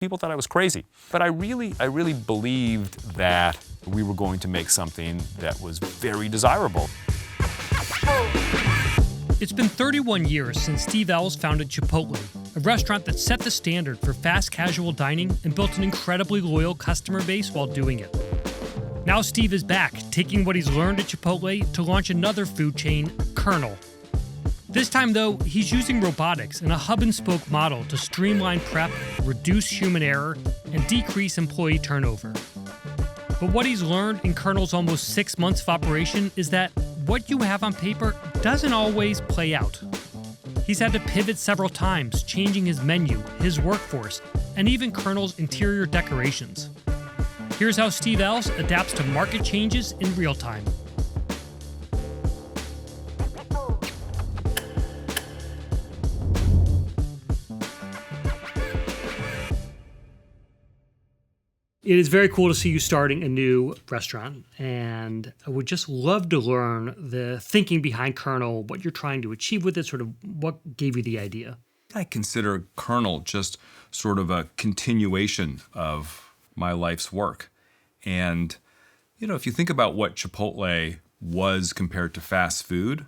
People thought I was crazy. But I really believed that we were going to make something that was very desirable. It's been 31 years since Steve Ells founded Chipotle, a restaurant that set the standard for fast casual dining and built an incredibly loyal customer base while doing it. Now Steve is back, taking what he's learned at Chipotle to launch another food chain, Kernel. This time, though, he's using robotics and a hub-and-spoke model to streamline prep, reduce human error, and decrease employee turnover. But what he's learned in Kernel's almost 6 months of operation is that what you have on paper doesn't always play out. He's had to pivot several times, changing his menu, his workforce, and even Kernel's interior decorations. Here's how Steve Ells adapts to market changes in real time. It is very cool to see you starting a new restaurant, and I would just love to learn the thinking behind Kernel, what you're trying to achieve with it, sort of what gave you the idea. I consider Kernel just sort of a continuation of my life's work. And, if you think about what Chipotle was compared to fast food,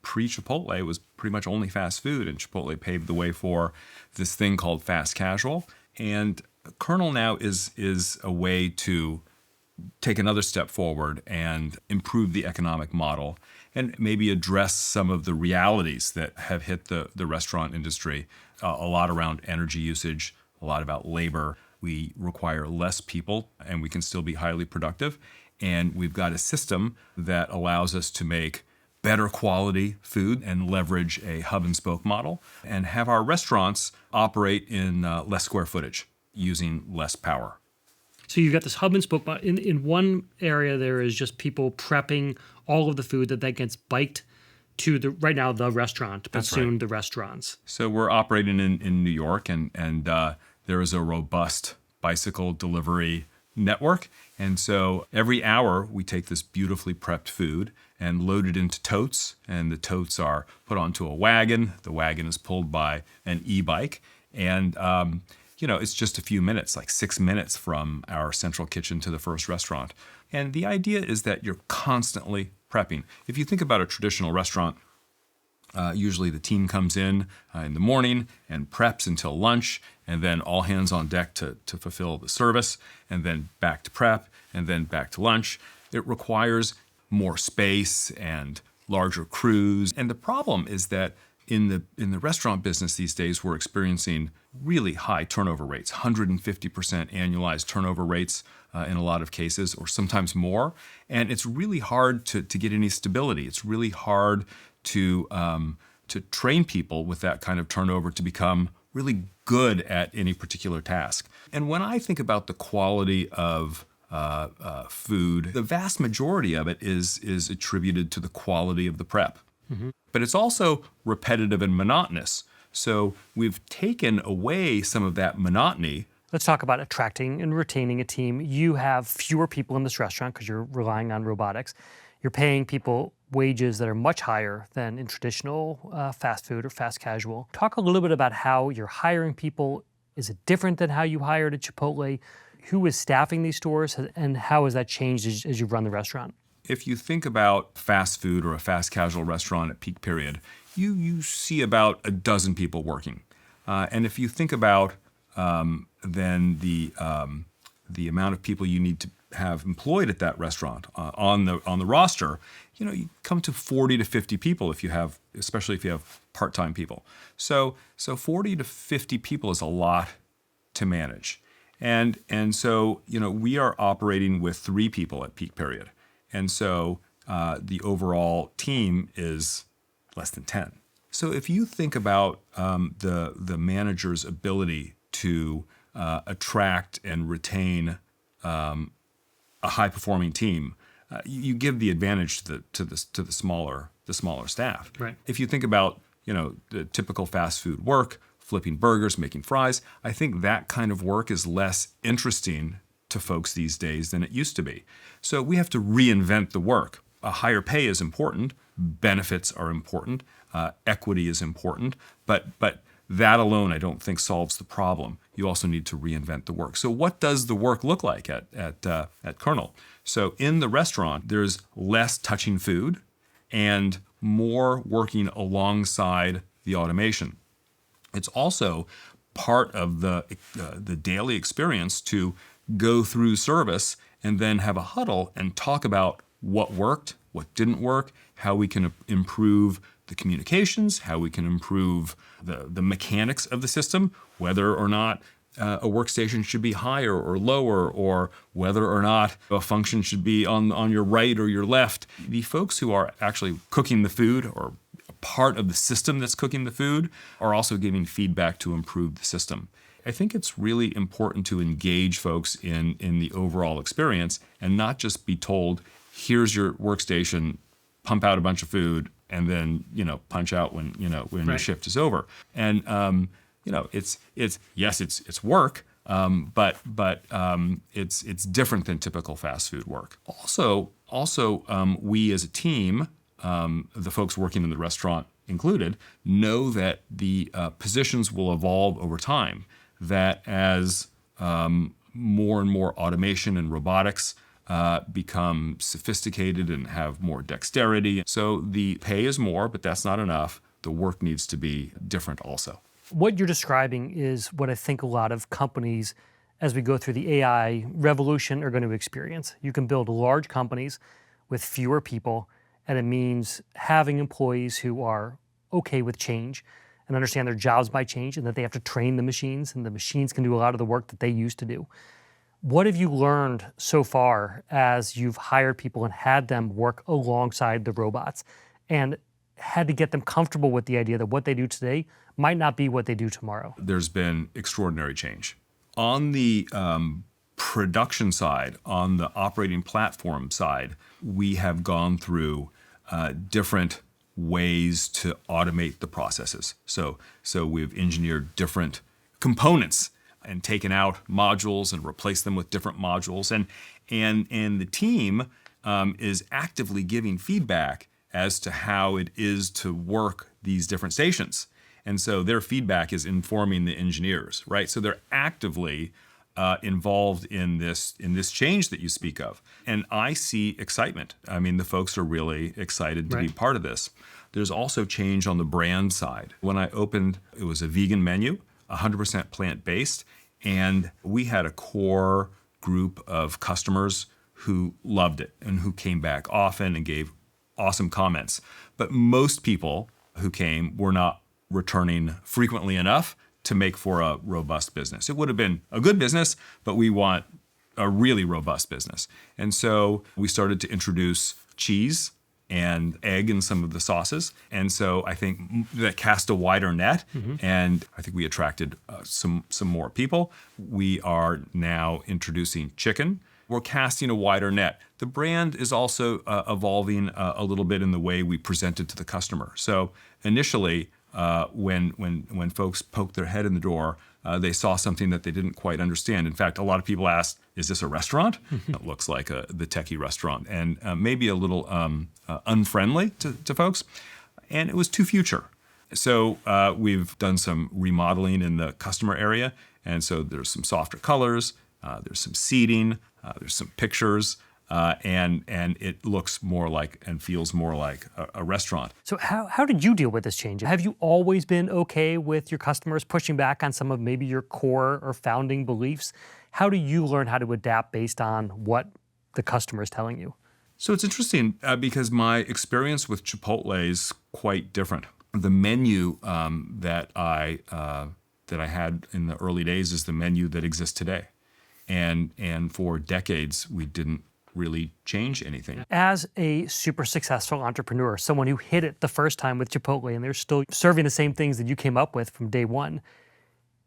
pre-Chipotle was pretty much only fast food, and Chipotle paved the way for this thing called fast casual. And Kernel now is a way to take another step forward and improve the economic model and maybe address some of the realities that have hit the restaurant industry, a lot around energy usage, a lot about labor. We require less people and we can still be highly productive. And we've got a system that allows us to make better quality food and leverage a hub and spoke model and have our restaurants operate in less square footage, using less power. So you've got this hub and spoke. In one area, there is just people prepping all of the food that gets biked to right now the restaurant, but That's soon right. The restaurants. So we're operating in New York, and there is a robust bicycle delivery network. And so every hour we take this beautifully prepped food and load it into totes, and the totes are put onto a wagon. The wagon is pulled by an e-bike, and it's just a few minutes, like 6 minutes from our central kitchen to the first restaurant. And the idea is that you're constantly prepping. If you think about a traditional restaurant, usually the team comes in the morning and preps until lunch, and then all hands on deck to fulfill the service, and then back to prep, and then back to lunch. It requires more space and larger crews. And the problem is that in the restaurant business these days, we're experiencing really high turnover rates, 150% annualized turnover rates in a lot of cases, or sometimes more. And it's really hard to get any stability. It's really hard to train people with that kind of turnover to become really good at any particular task. And when I think about the quality of food, the vast majority of it is attributed to the quality of the prep. Mm-hmm. But it's also repetitive and monotonous. So we've taken away some of that monotony. Let's talk about attracting and retaining a team. You have fewer people in this restaurant because you're relying on robotics. You're paying people wages that are much higher than in traditional fast food or fast casual. Talk a little bit about how you're hiring people. Is it different than how you hired at Chipotle? Who is staffing these stores, and how has that changed as you run the restaurant? If you think about fast food or a fast casual restaurant at peak period, you see about a dozen people working. And if you think about then the amount of people you need to have employed at that restaurant on the roster, you come to 40 to 50 people especially if you have part-time people. So 40 to 50 people is a lot to manage. And so, we are operating with 3 people at peak period. And so the overall team is less than 10. So if you think about the manager's ability to attract and retain a high-performing team, you give the advantage to the smaller staff. Right. If you think about the typical fast food work, flipping burgers, making fries, I think that kind of work is less interesting to folks these days than it used to be. So we have to reinvent the work. A higher pay is important, benefits are important, equity is important, but that alone, I don't think solves the problem. You also need to reinvent the work. So what does the work look like at Kernel? So in the restaurant, there's less touching food and more working alongside the automation. It's also part of the daily experience to go through service and then have a huddle and talk about what worked, what didn't work, how we can improve the communications, how we can improve the mechanics of the system, whether or not a workstation should be higher or lower, or whether or not a function should be on your right or your left. The folks who are actually cooking the food or part of the system that's cooking the food are also giving feedback to improve the system. I think it's really important to engage folks in the overall experience and not just be told, here's your workstation, pump out a bunch of food, and then punch out when your shift is over. And it's work, but it's different than typical fast food work. Also, we as a team, the folks working in the restaurant included, know that the positions will evolve over time. That as more and more automation and robotics become sophisticated and have more dexterity. So the pay is more, but that's not enough. The work needs to be different also. What you're describing is what I think a lot of companies, as we go through the AI revolution, are going to experience. You can build large companies with fewer people, and it means having employees who are okay with change and understand their jobs might change and that they have to train the machines, and the machines can do a lot of the work that they used to do. What have you learned so far as you've hired people and had them work alongside the robots and had to get them comfortable with the idea that what they do today might not be what they do tomorrow? There's been extraordinary change. On the production side, on the operating platform side, we have gone through different ways to automate the processes. So we've engineered different components and taken out modules and replaced them with different modules. And the team is actively giving feedback as to how it is to work these different stations. And so their feedback is informing the engineers, right? So they're actively involved in this change that you speak of. And I see excitement. I mean, the folks are really excited to be part of this. There's also change on the brand side. When I opened, it was a vegan menu, 100% plant-based, and we had a core group of customers who loved it and who came back often and gave awesome comments. But most people who came were not returning frequently enough to make for a robust business. It would have been a good business, but we want a really robust business. And so we started to introduce cheese and egg in some of the sauces. And so I think that cast a wider net, and I think we attracted some more people. We are now introducing chicken. We're casting a wider net. The brand is also evolving a little bit in the way we present it to the customer. So initially, when folks poked their head in the door, they saw something that they didn't quite understand. In fact, a lot of people asked, is this a restaurant? It looks like the techie restaurant, and maybe a little unfriendly to folks. And it was too future. So we've done some remodeling in the customer area. And so there's some softer colors, there's some seating, there's some pictures, and it looks more like and feels more like a restaurant. So how did you deal with this change? Have you always been okay with your customers pushing back on some of maybe your core or founding beliefs? How do you learn how to adapt based on what the customer is telling you? So it's interesting because my experience with Chipotle is quite different. The menu that I had in the early days is the menu that exists today. And for decades, we didn't really change anything. As a super successful entrepreneur, someone who hit it the first time with Chipotle and they're still serving the same things that you came up with from day one,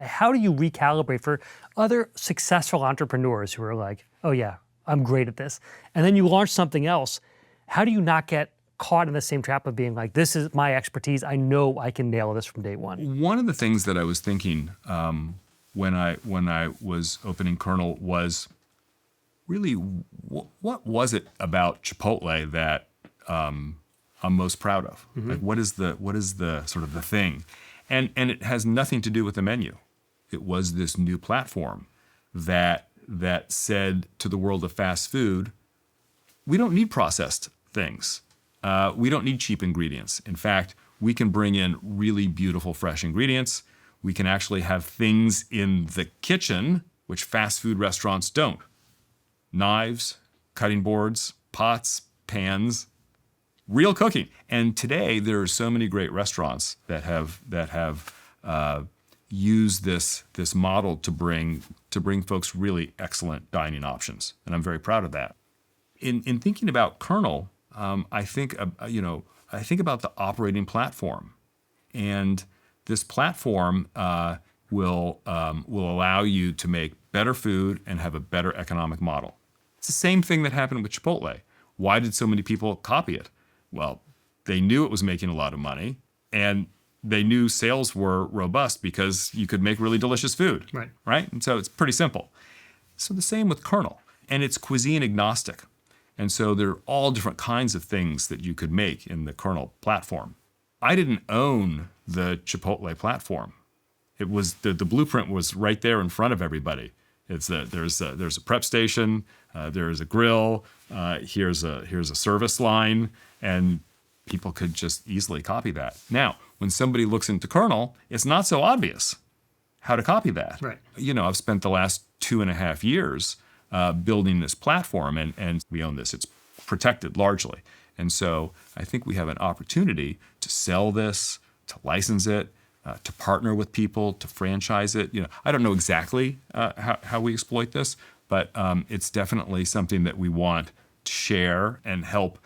how do you recalibrate for other successful entrepreneurs who are like, oh yeah, I'm great at this, and then you launch something else? How do you not get caught in the same trap of being like, this is my expertise, I know I can nail this from day one? One of the things that I was thinking when I was opening Kernel was really what was it about Chipotle that I'm most proud of? Like what is the sort of the thing? And it has nothing to do with the menu. It was this new platform that said to the world of fast food, we don't need processed things. We don't need cheap ingredients. In fact, we can bring in really beautiful, fresh ingredients. We can actually have things in the kitchen, which fast food restaurants don't. Knives, cutting boards, pots, pans, real cooking. And today there are so many great restaurants that have used this model to bring folks really excellent dining options, and I'm very proud of that. In thinking about Kernel, I think about the operating platform, and this platform will allow you to make better food and have a better economic model. It's the same thing that happened with Chipotle. Why did so many people copy it? Well, they knew it was making a lot of money, and they knew sales were robust because you could make really delicious food, right? And so it's pretty simple. So the same with Kernel, and it's cuisine agnostic. And so there are all different kinds of things that you could make in the Kernel platform. I didn't own the Chipotle platform. It was the blueprint was right there in front of everybody. There's a prep station, there's a grill, here's a service line, and people could just easily copy that. Now, when somebody looks into Kernel, it's not so obvious how to copy that. Right. I've spent the last 2.5 years building this platform, and we own this. It's protected largely. And so I think we have an opportunity to sell this, to license it, to partner with people, to franchise it. I don't know exactly how we exploit this, but it's definitely something that we want to share and help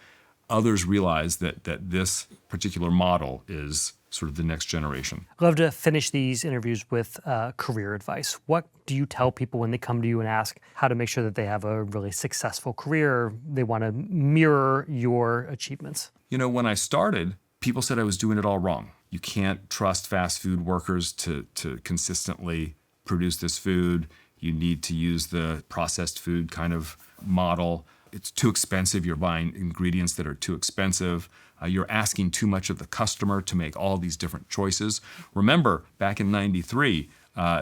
others realize that this particular model is sort of the next generation. I'd love to finish these interviews with career advice. What do you tell people when they come to you and ask how to make sure that they have a really successful career, they want to mirror your achievements? When I started, people said I was doing it all wrong. You can't trust fast food workers to consistently produce this food. You need to use the processed food kind of model. It's too expensive. You're buying ingredients that are too expensive. You're asking too much of the customer to make all these different choices. Remember, back in '93,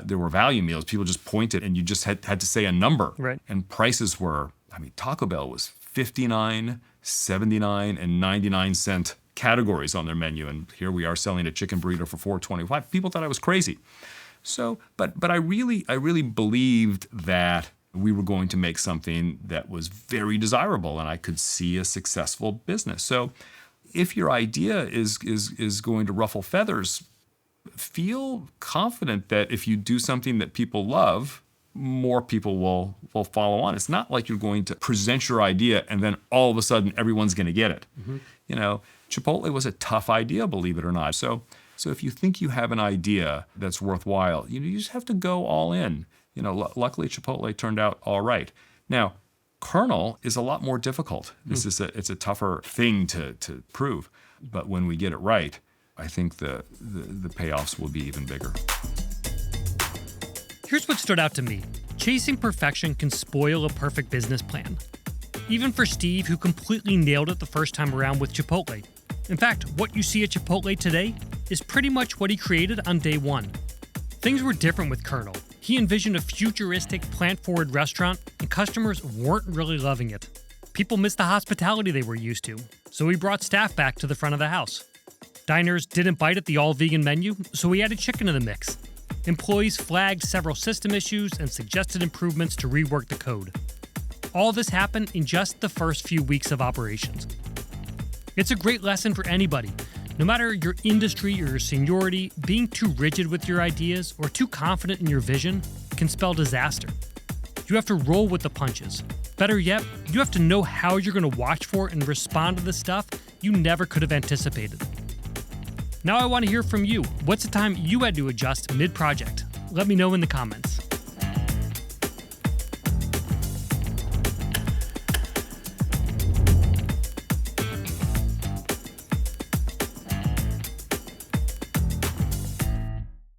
there were value meals. People just pointed and you just had to say a number. Right. And prices were, Taco Bell was 59, 79, and 99 cent categories on their menu. And here we are selling a chicken burrito for $4.25. People thought I was crazy. So, but I really believed that we were going to make something that was very desirable and I could see a successful business. So if your idea is going to ruffle feathers, feel confident that if you do something that people love, more people will follow on. It's not like you're going to present your idea and then all of a sudden everyone's going to get it. Mm-hmm. Chipotle was a tough idea, believe it or not. So if you think you have an idea that's worthwhile, you just have to go all in. Luckily Chipotle turned out all right. Now, Kernel is a lot more difficult. It's a tougher thing to prove. But when we get it right, I think the payoffs will be even bigger. Here's what stood out to me. Chasing perfection can spoil a perfect business plan. Even for Steve, who completely nailed it the first time around with Chipotle. In fact, what you see at Chipotle today is pretty much what he created on day one. Things were different with Kernel. He envisioned a futuristic, plant-forward restaurant, and customers weren't really loving it. People missed the hospitality they were used to, so he brought staff back to the front of the house. Diners didn't bite at the all-vegan menu, so he added chicken to the mix. Employees flagged several system issues and suggested improvements to rework the code. All this happened in just the first few weeks of operations. It's a great lesson for anybody. No matter your industry or your seniority, being too rigid with your ideas or too confident in your vision can spell disaster. You have to roll with the punches. Better yet, you have to know how you're going to watch for and respond to the stuff you never could have anticipated. Now I want to hear from you. What's the time you had to adjust mid-project? Let me know in the comments.